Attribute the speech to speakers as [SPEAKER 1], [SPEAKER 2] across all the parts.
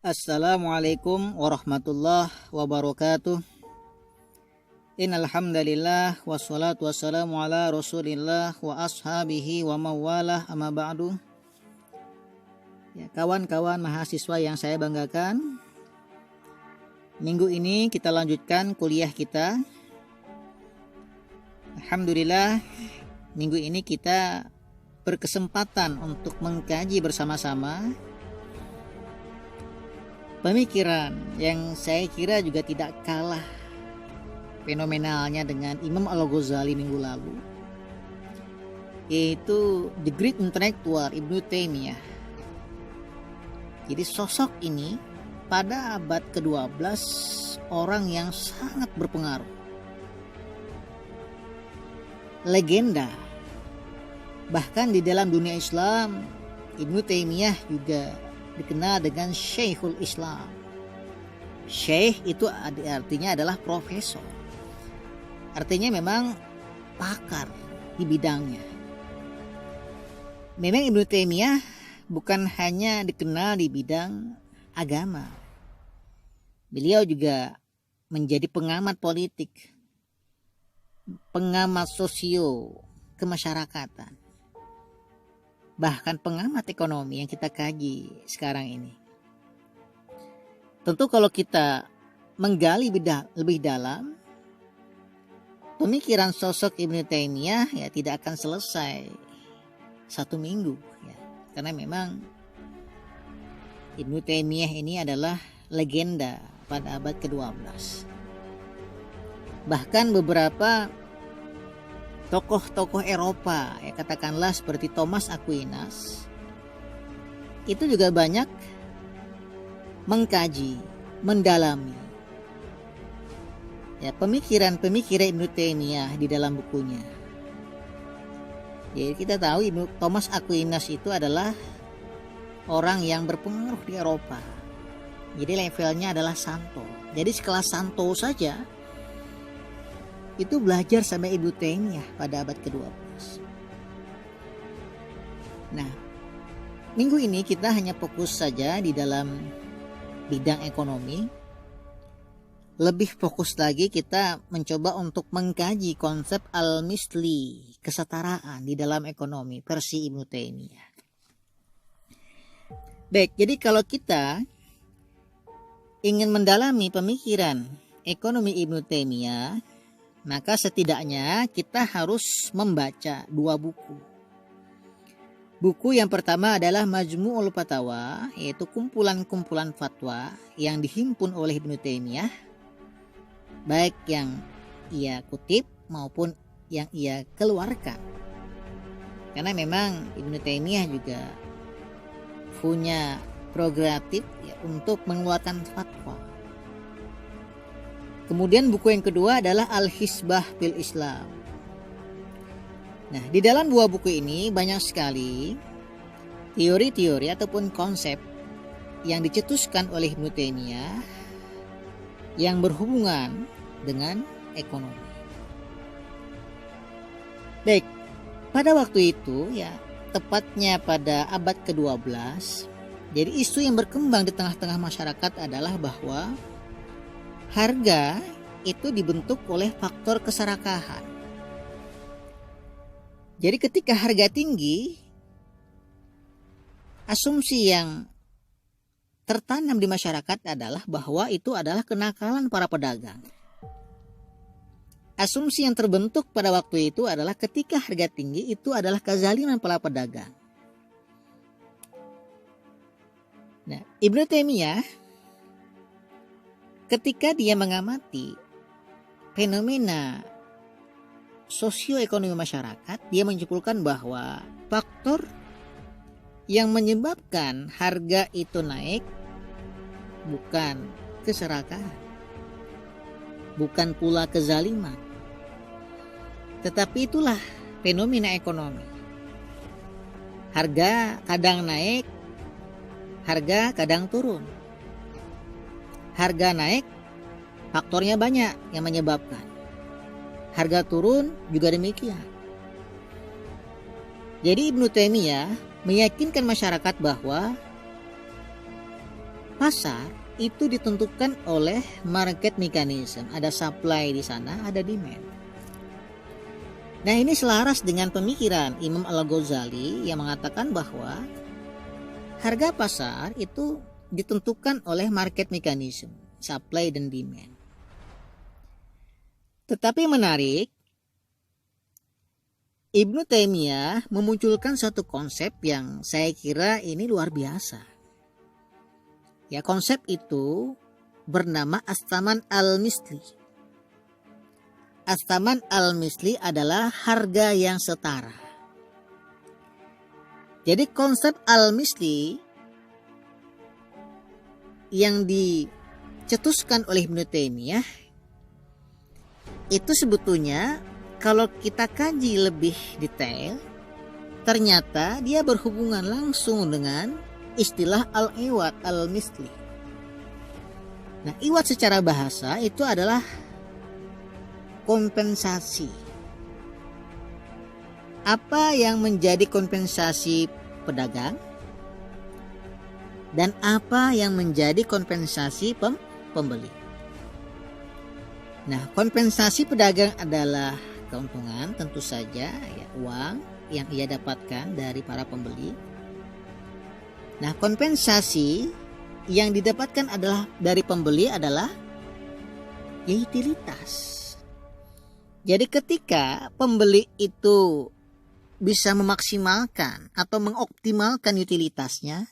[SPEAKER 1] Assalamualaikum warahmatullahi wabarakatuh. Innal hamdalillah wassalatu wassalamu ala Rasulillah wa ashabihi wa mawalah amma ba'du. Ya, kawan-kawan mahasiswa yang saya banggakan, minggu ini kita lanjutkan kuliah kita. Alhamdulillah, minggu ini kita berkesempatan untuk mengkaji bersama-sama pemikiran yang saya kira juga tidak kalah fenomenalnya dengan Imam Al-Ghazali minggu lalu, yaitu The Great Intellectual Ibnu Taimiyah. Jadi sosok ini pada abad ke-12 orang yang sangat berpengaruh, legenda. Bahkan di dalam dunia Islam, Ibnu Taimiyah juga dikenal dengan Syekhul Islam. Syekh itu artinya adalah profesor. Artinya memang pakar di bidangnya. Memang Ibnu Taimiyah bukan hanya dikenal di bidang agama. Beliau juga menjadi pengamat politik, pengamat sosio kemasyarakatan, bahkan pengamat ekonomi yang kita kaji sekarang ini. Tentu kalau kita menggali lebih dalam, pemikiran sosok Ibnu Taimiyah ya tidak akan selesai satu minggu ya. Karena memang Ibnu Taimiyah ini adalah legenda pada abad ke-12. Bahkan beberapa tokoh-tokoh Eropa, ya katakanlah seperti Thomas Aquinas, itu juga banyak mengkaji, mendalami ya pemikiran Ibnu Taimiyah di dalam bukunya. Jadi kita tahu Thomas Aquinas itu adalah orang yang berpengaruh di Eropa. Jadi levelnya adalah santo. Jadi sekelas santo saja itu belajar sama Ibnu Taimiyah pada abad ke-12. Nah, minggu ini kita hanya fokus saja di dalam bidang ekonomi. Lebih fokus lagi kita mencoba untuk mengkaji konsep al-misli, kesetaraan di dalam ekonomi versi Ibnu Taimiyah. Baik, jadi kalau kita ingin mendalami pemikiran ekonomi Ibnu Taimiyah, maka setidaknya kita harus membaca dua buku. Buku yang pertama adalah Majmu'ul Fatawa, yaitu kumpulan-kumpulan fatwa yang dihimpun oleh Ibnu Taimiyah, baik yang ia kutip maupun yang ia keluarkan. Karena memang Ibnu Taimiyah juga punya prerogatif ya, untuk mengeluarkan fatwa. Kemudian buku yang kedua adalah Al-Hisbah fil Islam. Nah, di dalam dua buku ini banyak sekali teori-teori ataupun konsep yang dicetuskan oleh Ibnu Taimiyah yang berhubungan dengan ekonomi. Baik, pada waktu itu ya, tepatnya pada abad ke-12, jadi isu yang berkembang di tengah-tengah masyarakat adalah bahwa harga itu dibentuk oleh faktor keserakahan. Jadi ketika harga tinggi, asumsi yang tertanam di masyarakat adalah bahwa itu adalah kenakalan para pedagang. Asumsi yang terbentuk pada waktu itu adalah ketika harga tinggi itu adalah kezaliman para pedagang. Nah, Ibnu Taimiyah ketika dia mengamati fenomena sosioekonomi masyarakat, dia menyimpulkan bahwa faktor yang menyebabkan harga itu naik bukan keserakahan, bukan pula kezaliman, tetapi itulah fenomena ekonomi. Harga kadang naik, harga kadang turun. Harga naik, faktornya banyak yang menyebabkan. Harga turun juga demikian. Jadi Ibnu Taimiyah meyakinkan masyarakat bahwa pasar itu ditentukan oleh market mechanism. Ada supply di sana, ada demand. Nah, ini selaras dengan pemikiran Imam Al-Ghazali yang mengatakan bahwa harga pasar itu ditentukan oleh market mechanism, supply dan demand. Tetapi menarik, Ibnu Taimiyah memunculkan satu konsep yang saya kira ini luar biasa. Ya, konsep itu bernama As-Tsaman Al-Misli. As-Tsaman Al-Misli adalah harga yang setara. Jadi konsep Al-Misli yang dicetuskan oleh Ibnu Taimiyah itu sebetulnya kalau kita kaji lebih detail, ternyata dia berhubungan langsung dengan istilah al-iwad al-misli. Nah, iwad secara bahasa itu adalah kompensasi. Apa yang menjadi kompensasi pedagang dan apa yang menjadi kompensasi pembeli. Nah, kompensasi pedagang adalah keuntungan, tentu saja ya, uang yang ia dapatkan dari para pembeli. Nah, kompensasi yang didapatkan adalah dari pembeli adalah ya, utilitas. Jadi ketika pembeli itu bisa memaksimalkan atau mengoptimalkan utilitasnya,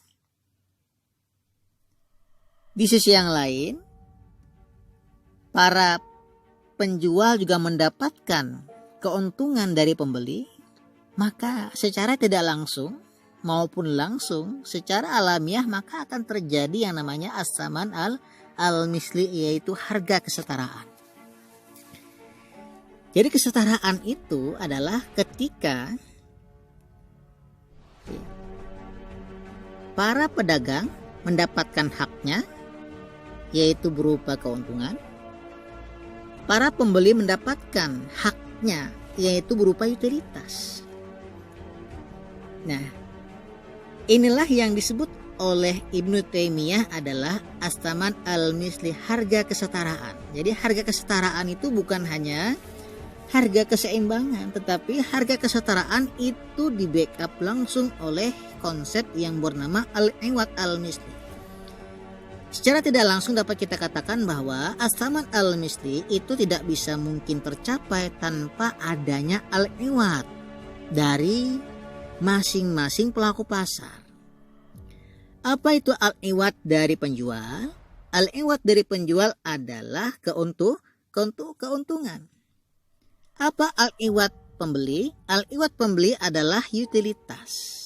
[SPEAKER 1] di sisi yang lain para penjual juga mendapatkan keuntungan dari pembeli, maka secara tidak langsung maupun langsung secara alamiah maka akan terjadi yang namanya as-tsaman al-misli, yaitu harga kesetaraan. Jadi kesetaraan itu adalah ketika para pedagang mendapatkan haknya, yaitu berupa keuntungan, para pembeli mendapatkan haknya, yaitu berupa utilitas. Nah, inilah yang disebut oleh Ibnu Taimiyah adalah as-tsaman al-misli, harga kesetaraan. Jadi harga kesetaraan itu bukan hanya harga keseimbangan, tetapi harga kesetaraan itu di backup langsung oleh konsep yang bernama al-iwad al-misli. Secara tidak langsung dapat kita katakan bahwa as-tsaman al-misli itu tidak bisa mungkin tercapai tanpa adanya al-iwad dari masing-masing pelaku pasar. Apa itu al-iwad dari penjual? Al-iwad dari penjual adalah keuntungan. Apa al-iwad pembeli? Al-iwad pembeli adalah utilitas.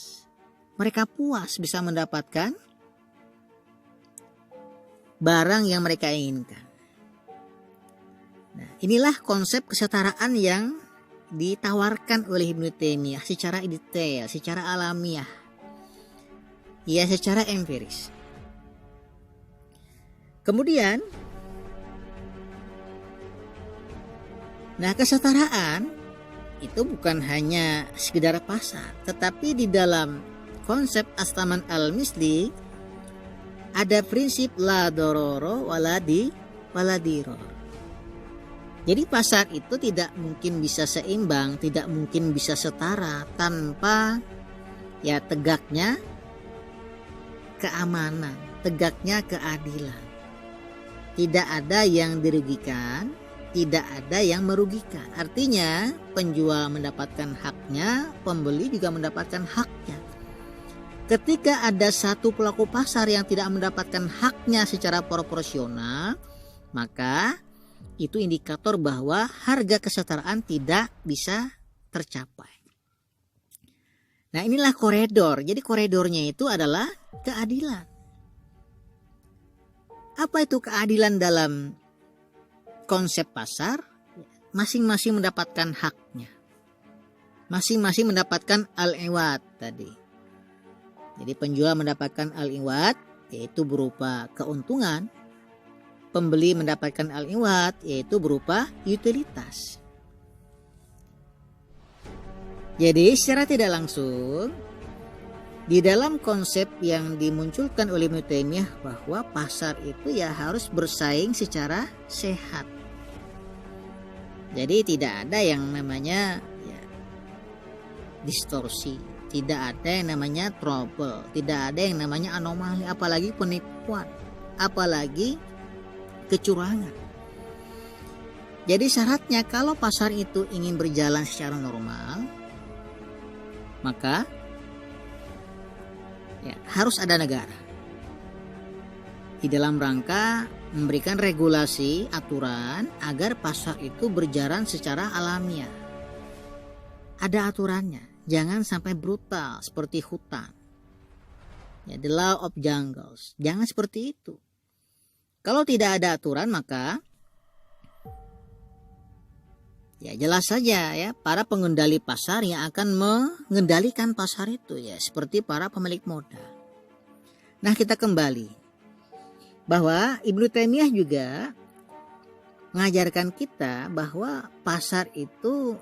[SPEAKER 1] Mereka puas bisa mendapatkan barang yang mereka inginkan. Nah, inilah konsep kesetaraan yang ditawarkan oleh Ibnu Taimiyah secara detail, secara alamiah, ya secara empiris. Kemudian, nah kesetaraan itu bukan hanya sekedar pasar, tetapi di dalam konsep as-tsaman al-misli ada prinsip la dororo wala diror. Jadi pasar itu tidak mungkin bisa seimbang, tidak mungkin bisa setara tanpa ya tegaknya keamanan, tegaknya keadilan. Tidak ada yang dirugikan, tidak ada yang merugikan. Artinya penjual mendapatkan haknya, pembeli juga mendapatkan haknya. Ketika ada satu pelaku pasar yang tidak mendapatkan haknya secara proporsional, maka itu indikator bahwa harga kesetaraan tidak bisa tercapai. Nah, inilah koridor. Jadi koridornya itu adalah keadilan. Apa itu keadilan dalam konsep pasar? Masing-masing mendapatkan haknya. Masing-masing mendapatkan al-iwad tadi. Jadi penjual mendapatkan al-iwad, yaitu berupa keuntungan. Pembeli mendapatkan al-iwad, yaitu berupa utilitas. Jadi secara tidak langsung Di dalam konsep yang dimunculkan oleh Ibnu Taimiyah bahwa pasar itu ya harus bersaing secara sehat. Jadi tidak ada yang namanya ya, distorsi, tidak ada yang namanya trouble, tidak ada yang namanya anomali, apalagi penipuan, apalagi kecurangan. Jadi syaratnya kalau pasar itu ingin berjalan secara normal, maka ya, harus ada negara di dalam rangka memberikan regulasi aturan agar pasar itu berjalan secara alamiah. Ada aturannya, jangan sampai brutal seperti hutan. Ya, the law of jungles, jangan seperti itu. Kalau tidak ada aturan maka ya jelas saja ya para pengendali pasar yang akan mengendalikan pasar itu ya seperti para pemilik modal. Nah, kita kembali bahwa Ibnu Taimiyah juga mengajarkan kita bahwa pasar itu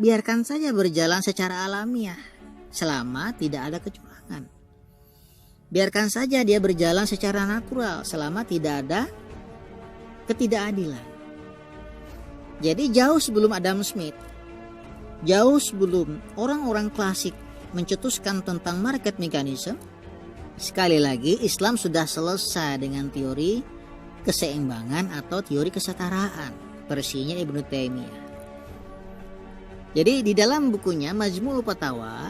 [SPEAKER 1] biarkan saja berjalan secara alamiah selama tidak ada kecurangan. Biarkan saja dia berjalan secara natural selama tidak ada ketidakadilan. Jadi jauh sebelum Adam Smith, jauh sebelum orang-orang klasik mencetuskan tentang market mechanism, sekali lagi Islam sudah selesai dengan teori keseimbangan atau teori kesetaraan versinya Ibnu Taimiyah. Jadi di dalam bukunya Majmu'ul Fatawa,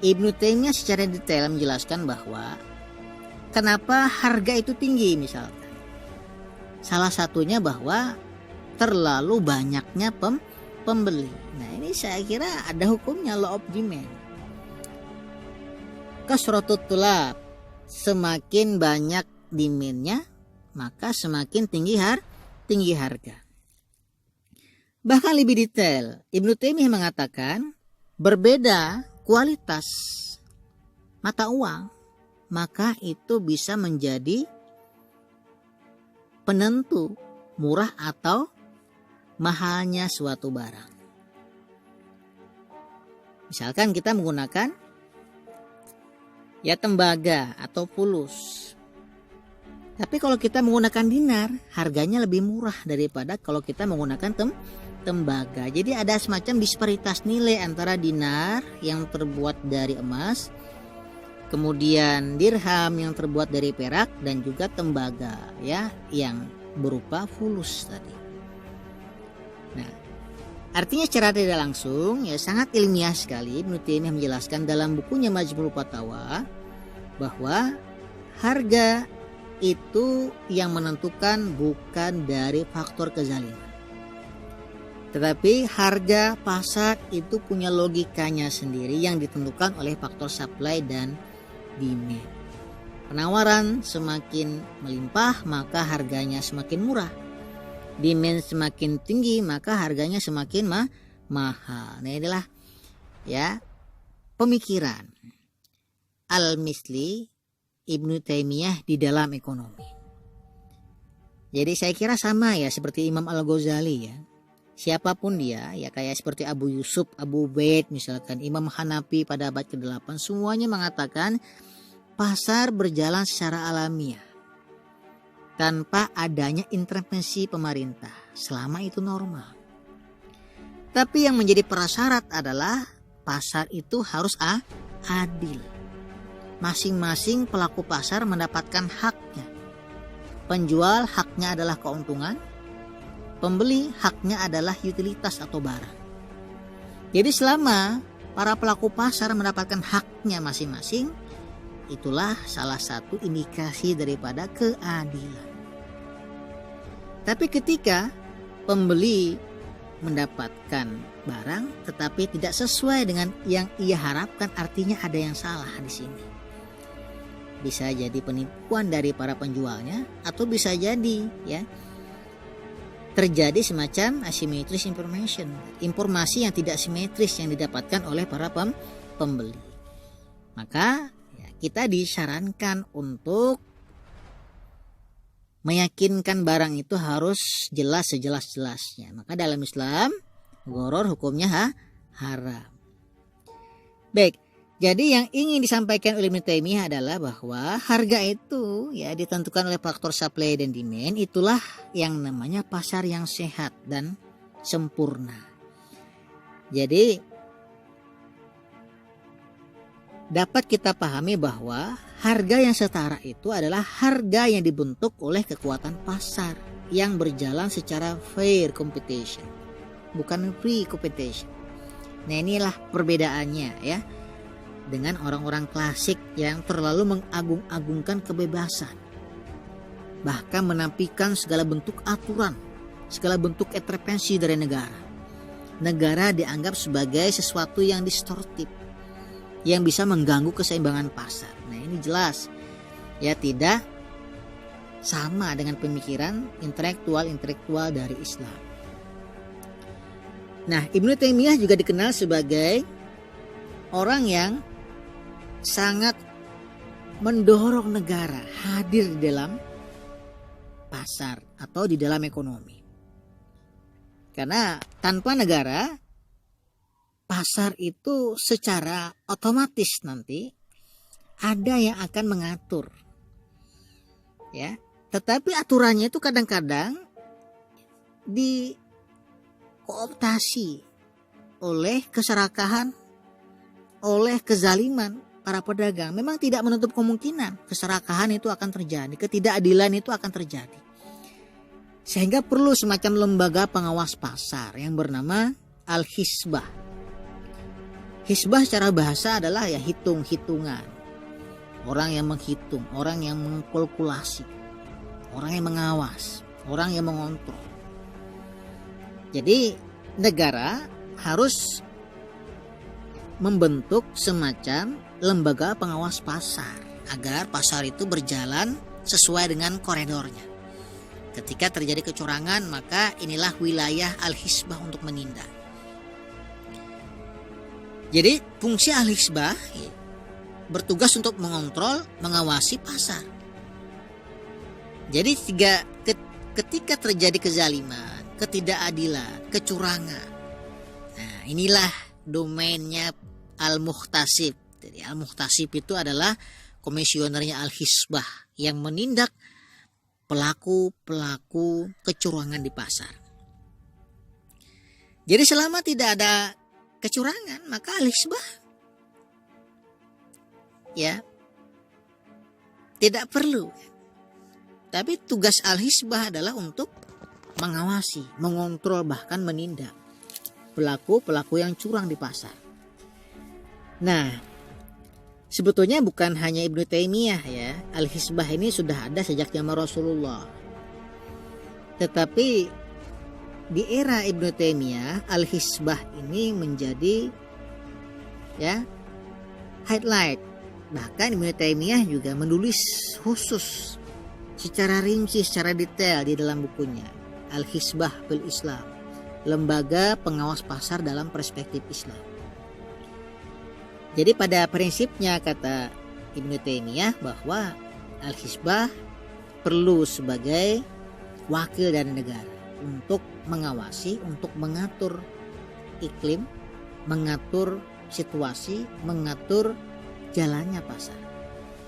[SPEAKER 1] Ibnu Taimiyah secara detail menjelaskan bahwa kenapa harga itu tinggi misalkan. Salah satunya bahwa terlalu banyaknya pembeli. Nah, ini saya kira ada hukumnya law of demand. Kasratut tulab, semakin banyak demand-nya maka semakin tinggi harga. Bahkan lebih detail, Ibnu Taimiyah mengatakan berbeda kualitas mata uang maka itu bisa menjadi penentu murah atau mahalnya suatu barang. Misalkan kita menggunakan ya tembaga atau fulus. Tapi kalau kita menggunakan dinar, harganya lebih murah daripada kalau kita menggunakan tembaga. Jadi ada semacam disparitas nilai antara dinar yang terbuat dari emas, kemudian dirham yang terbuat dari perak, dan juga tembaga ya yang berupa fulus tadi. Nah, artinya secara tidak langsung ya sangat ilmiah sekali Ibnu Taimiyah menjelaskan dalam bukunya Majmu'ul Fatawa bahwa harga itu yang menentukan bukan dari faktor kezaliman. Tetapi harga pasar itu punya logikanya sendiri yang ditentukan oleh faktor supply dan demand. Penawaran semakin melimpah maka harganya semakin murah. Demand semakin tinggi maka harganya semakin mahal. Nah, inilah ya pemikiran Al-Misli Ibnu Taimiyah di dalam ekonomi. Jadi saya kira sama ya seperti Imam Al-Ghazali ya. Siapapun dia ya kayak seperti Abu Yusuf, Abu Ubaid misalkan, Imam Hanafi pada abad ke-8 semuanya mengatakan pasar berjalan secara alamiah tanpa adanya intervensi pemerintah selama itu normal. Tapi yang menjadi prasyarat adalah pasar itu harus adil. Masing-masing pelaku pasar mendapatkan haknya. Penjual haknya adalah keuntungan, pembeli haknya adalah utilitas atau barang. Jadi selama para pelaku pasar mendapatkan haknya masing-masing, itulah salah satu indikasi daripada keadilan. Tapi ketika pembeli mendapatkan barang tetapi tidak sesuai dengan yang ia harapkan, artinya ada yang salah di sini. Bisa jadi penipuan dari para penjualnya atau bisa jadi ya terjadi semacam asymmetric information, informasi yang tidak simetris yang didapatkan oleh para pembeli. Maka ya, kita disarankan untuk meyakinkan barang itu harus jelas sejelas-jelasnya. Maka dalam Islam gharar hukumnya haram. Baik, Jadi yang ingin disampaikan oleh Ibnu Taimiyah adalah bahwa harga itu ya ditentukan oleh faktor supply dan demand, itulah yang namanya pasar yang sehat dan sempurna. Jadi dapat kita pahami bahwa harga yang setara itu adalah harga yang dibentuk oleh kekuatan pasar yang berjalan secara fair competition, bukan free competition. Nah, inilah perbedaannya ya dengan orang-orang klasik yang terlalu mengagung-agungkan kebebasan, bahkan menampilkan segala bentuk aturan, segala bentuk intervensi dari negara. Negara dianggap sebagai sesuatu yang distortif, yang bisa mengganggu keseimbangan pasar. Nah, ini jelas ya tidak sama dengan pemikiran intelektual dari Islam. Nah, Ibnu Taimiyah juga dikenal sebagai orang yang sangat mendorong negara hadir di dalam pasar atau di dalam ekonomi. Karena tanpa negara, pasar itu secara otomatis nanti ada yang akan mengatur. Ya, tetapi aturannya itu kadang-kadang dikooptasi oleh keserakahan, oleh kezaliman para pedagang. Memang tidak menutup kemungkinan keserakahan itu akan terjadi, ketidakadilan itu akan terjadi. Sehingga perlu semacam lembaga pengawas pasar yang bernama Al-Hisbah. Hisbah secara bahasa adalah ya hitung-hitungan. Orang yang menghitung, orang yang mengkalkulasi, orang yang mengawas, orang yang mengontrol. Jadi negara harus membentuk semacam lembaga pengawas pasar agar pasar itu berjalan sesuai dengan koridornya. Ketika terjadi kecurangan, maka inilah wilayah Al-Hisbah untuk menindak. Jadi fungsi Al-Hisbah bertugas untuk mengontrol, mengawasi pasar. Jadi ketika terjadi kezaliman, ketidakadilan, kecurangan, nah inilah domainnya Al-Muhtasib. Jadi Al-Muhtasib itu adalah komisionernya Al-Hisbah yang menindak pelaku-pelaku kecurangan di pasar. Jadi selama tidak ada kecurangan, maka Al-Hisbah ya tidak perlu. Tapi tugas Al-Hisbah adalah untuk mengawasi, mengontrol, bahkan menindak pelaku-pelaku yang curang di pasar. Nah, sebetulnya bukan hanya Ibnu Taimiyah ya, Al-Hisbah ini sudah ada sejak zaman Rasulullah. Tetapi di era Ibnu Taimiyah, Al-Hisbah ini menjadi ya highlight. Bahkan Ibnu Taimiyah juga menulis khusus secara rinci, secara detail di dalam bukunya Al-Hisbah fil Islam, lembaga pengawas pasar dalam perspektif Islam. Jadi pada prinsipnya kata Ibnu Taimiyah bahwa Al-Hisbah perlu sebagai wakil dari negara untuk mengawasi, untuk mengatur iklim, mengatur situasi, mengatur jalannya pasar.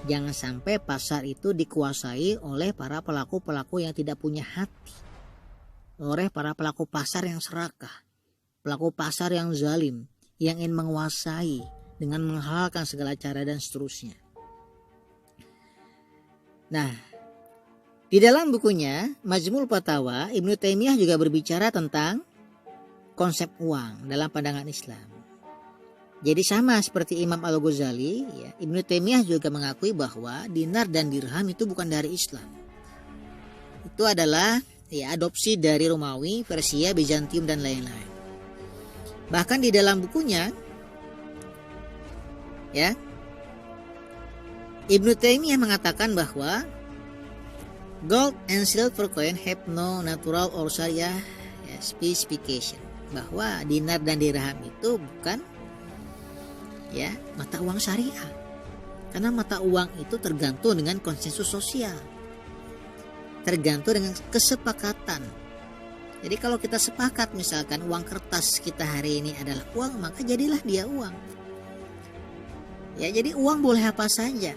[SPEAKER 1] Jangan sampai pasar itu dikuasai oleh para pelaku-pelaku yang tidak punya hati, oleh para pelaku pasar yang serakah, pelaku pasar yang zalim, yang ingin menguasai dengan menghalalkan segala cara dan seterusnya. Nah, di dalam bukunya Majmu'ul Fatawa, Ibnu Taimiyah juga berbicara tentang konsep uang dalam pandangan Islam. Jadi sama seperti Imam Al-Ghazali, ya, Ibnu Taimiyah juga mengakui bahwa dinar dan dirham itu bukan dari Islam. Itu adalah ya adopsi dari Romawi, Persia, Bizantium dan lain-lain. Bahkan di dalam bukunya ya, Ibnu Taimiyah mengatakan bahwa gold and silver coin have no natural or syariah specification, bahwa dinar dan dirham itu bukan ya mata uang syariah, karena mata uang itu tergantung dengan konsensus sosial, tergantung dengan kesepakatan. Jadi kalau kita sepakat misalkan uang kertas kita hari ini adalah uang, maka jadilah dia uang. Ya, jadi uang boleh apa saja.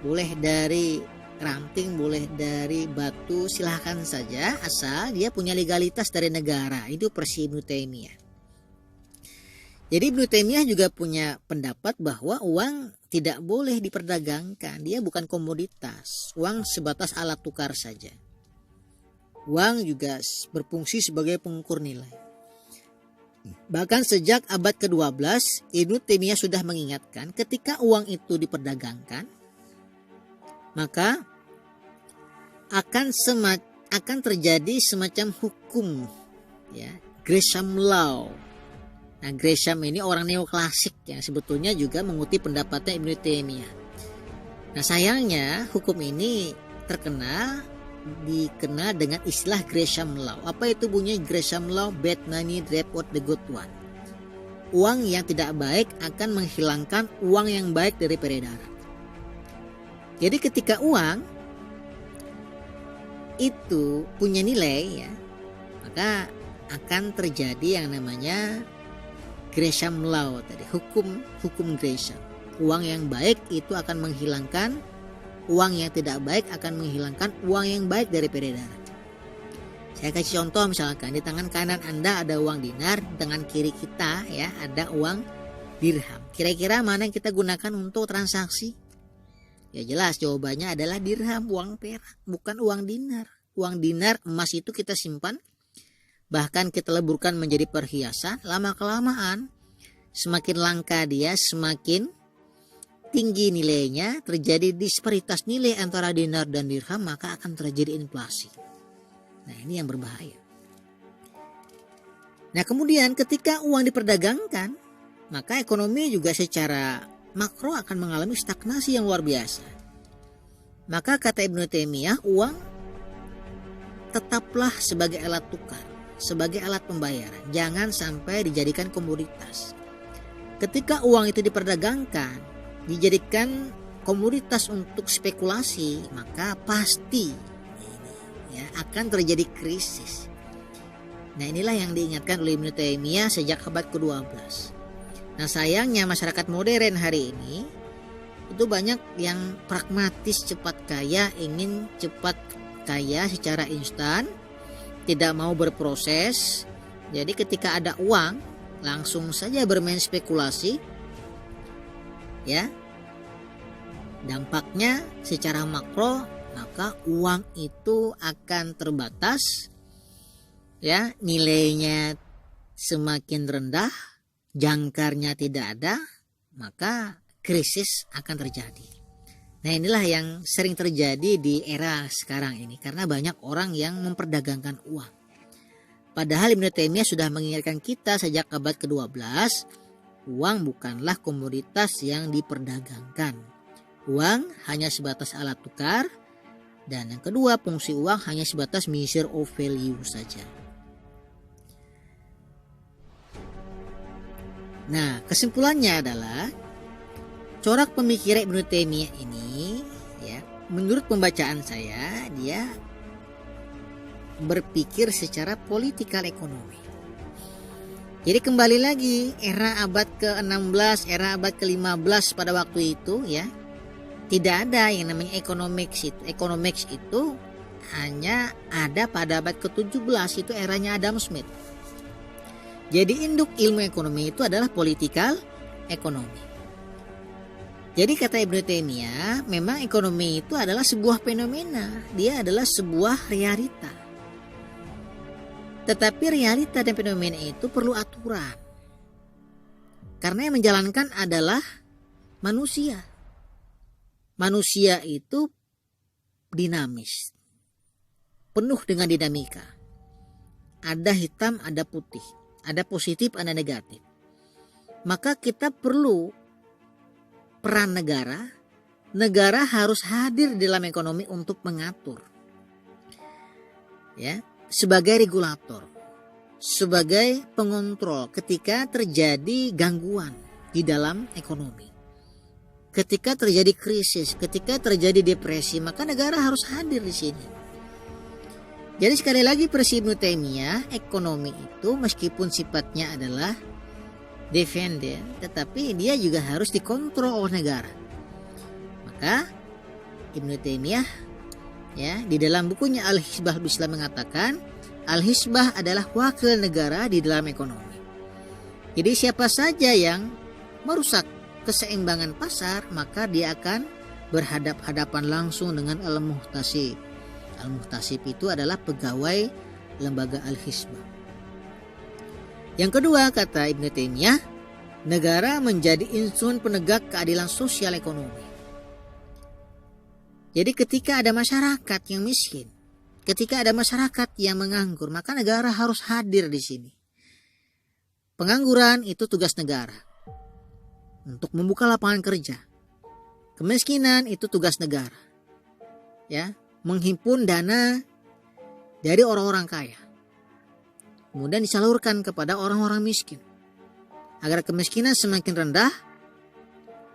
[SPEAKER 1] Boleh dari ranting, boleh dari batu, silahkan saja asal dia punya legalitas dari negara. Itu versi Ibnu Taimiyah. Jadi Ibnu Taimiyah juga punya pendapat bahwa uang tidak boleh diperdagangkan. Dia bukan komoditas. Uang sebatas alat tukar saja. Uang juga berfungsi sebagai pengukur nilai. Bahkan sejak abad ke-12, Ibnu Taimiyah sudah mengingatkan ketika uang itu diperdagangkan, maka akan terjadi semacam hukum, ya, Gresham Law. Nah, Gresham ini orang neoklasik yang sebetulnya juga mengutip pendapatnya Ibnu Taimiyah. Nah, sayangnya hukum ini dikenal dengan istilah Gresham Law. Apa itu bunyi Gresham Law? Bad money drive out the good one. Uang yang tidak baik akan menghilangkan uang yang baik dari peredaran. Jadi ketika uang itu punya nilai, ya, maka akan terjadi yang namanya Gresham Law tadi, hukum Gresham. Uang yang baik itu akan menghilangkan, uang yang tidak baik akan menghilangkan uang yang baik dari peredaran. Saya kasih contoh, misalkan di tangan kanan Anda ada uang dinar, tangan kiri kita ya ada uang dirham. Kira-kira mana yang kita gunakan untuk transaksi? Ya jelas jawabannya adalah dirham, uang perak, bukan uang dinar. Uang dinar, emas itu kita simpan, bahkan kita leburkan menjadi perhiasan. Lama-kelamaan semakin langka dia, semakin tinggi nilainya, terjadi disparitas nilai antara dinar dan dirham, maka akan terjadi inflasi. Nah, ini yang berbahaya. Nah, kemudian ketika uang diperdagangkan, maka ekonomi juga secara makro akan mengalami stagnasi yang luar biasa. Maka kata Ibnu Taimiyah, uang tetaplah sebagai alat tukar, sebagai alat pembayaran, jangan sampai dijadikan komoditas. Ketika uang itu diperdagangkan, dijadikan komoditas untuk spekulasi, maka pasti ya akan terjadi krisis. Nah, inilah yang diingatkan oleh Ibnu Taimiyah sejak abad ke-12. Nah, sayangnya masyarakat modern hari ini itu banyak yang pragmatis, cepat kaya, ingin cepat kaya secara instan, tidak mau berproses. Jadi ketika ada uang langsung saja bermain spekulasi, ya. Dampaknya secara makro, maka uang itu akan terbatas, ya, nilainya semakin rendah, jangkarnya tidak ada, maka krisis akan terjadi. Nah, inilah yang sering terjadi di era sekarang ini karena banyak orang yang memperdagangkan uang. Padahal Ibnu Taimiyah sudah mengingatkan kita sejak abad ke-12, uang bukanlah komoditas yang diperdagangkan. Uang hanya sebatas alat tukar, dan yang kedua, fungsi uang hanya sebatas measure of value saja. Nah, kesimpulannya adalah corak pemikiran Ibnu Taimiyah ini, ya, menurut pembacaan saya, dia berpikir secara politikal ekonomi. Jadi kembali lagi era abad ke-16, era abad ke-15 pada waktu itu, ya, tidak ada yang namanya economics itu. Economics itu hanya ada pada abad ke-17, itu eranya Adam Smith. Jadi induk ilmu ekonomi itu adalah politikal ekonomi. Jadi kata Ibnu Taimiyah, memang ekonomi itu adalah sebuah fenomena, dia adalah sebuah realita. Tetapi realita dan fenomena itu perlu aturan. Karena yang menjalankan adalah manusia. Manusia itu dinamis, penuh dengan dinamika. Ada hitam, ada putih. Ada positif, ada negatif. Maka kita perlu peran negara. Negara harus hadir dalam ekonomi untuk mengatur. Ya, sebagai regulator, sebagai pengontrol ketika terjadi gangguan di dalam ekonomi. Ketika terjadi krisis, ketika terjadi depresi, maka negara harus hadir di sini. Jadi sekali lagi versi Ibnu Taimiyah, ekonomi itu meskipun sifatnya adalah defender, tetapi dia juga harus dikontrol oleh negara. Maka Ibnu Taimiyah ya di dalam bukunya Al-Hisbah Islam mengatakan Al-Hisbah adalah wakil negara di dalam ekonomi. Jadi siapa saja yang merusak keseimbangan pasar, maka dia akan berhadap-hadapan langsung dengan Al-Muhtasib. Al-Muhtasib itu adalah pegawai lembaga Al-Hisbah. Yang kedua, kata Ibnu Taimiyah, negara menjadi instrumen penegak keadilan sosial ekonomi. Jadi ketika ada masyarakat yang miskin, ketika ada masyarakat yang menganggur, maka negara harus hadir di sini. Pengangguran itu tugas negara untuk membuka lapangan kerja. Kemiskinan itu tugas negara, ya, menghimpun dana dari orang-orang kaya, kemudian disalurkan kepada orang-orang miskin. Agar kemiskinan semakin rendah,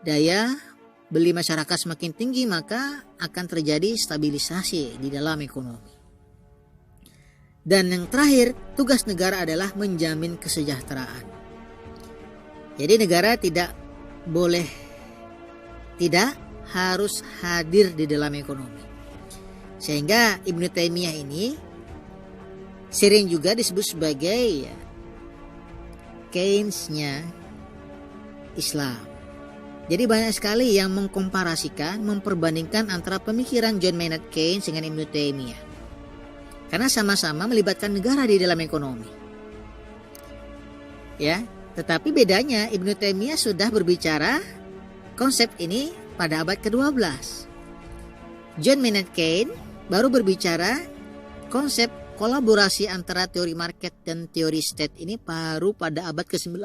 [SPEAKER 1] daya beli masyarakat semakin tinggi, maka akan terjadi stabilisasi di dalam ekonomi. Dan yang terakhir, tugas negara adalah menjamin kesejahteraan. Jadi negara tidak harus hadir di dalam ekonomi. Sehingga Ibnu Taimiyah ini sering juga disebut sebagai Keynes-nya Islam. Jadi banyak sekali yang mengkomparasikan, memperbandingkan antara pemikiran John Maynard Keynes dengan Ibnu Taimiyah. Karena sama-sama melibatkan negara di dalam ekonomi. Ya, tetapi bedanya Ibnu Taimiyah sudah berbicara konsep ini pada abad ke-12. John Maynard Keynes baru berbicara konsep kolaborasi antara teori market dan teori state ini baru pada abad ke-19.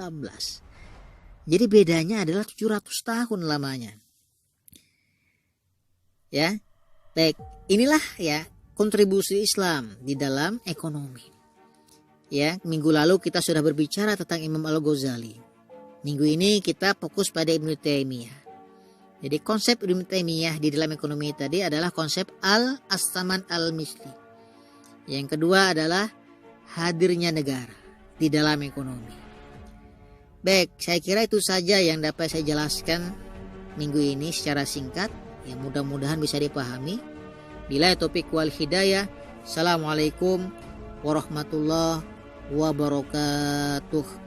[SPEAKER 1] Jadi bedanya adalah 700 tahun lamanya. Ya. Baik, inilah ya kontribusi Islam di dalam ekonomi. Ya, minggu lalu kita sudah berbicara tentang Imam Al-Ghazali. Minggu ini kita fokus pada Ibnu Taimiyah. Jadi konsep Ibnu Taimiyah di dalam ekonomi tadi adalah konsep al-astaman al-misli. Yang kedua adalah hadirnya negara di dalam ekonomi. Baik, saya kira itu saja yang dapat saya jelaskan minggu ini secara singkat. Ya, mudah-mudahan bisa dipahami. Bila taufiq wal hidayah. Assalamualaikum warahmatullahi wabarakatuh.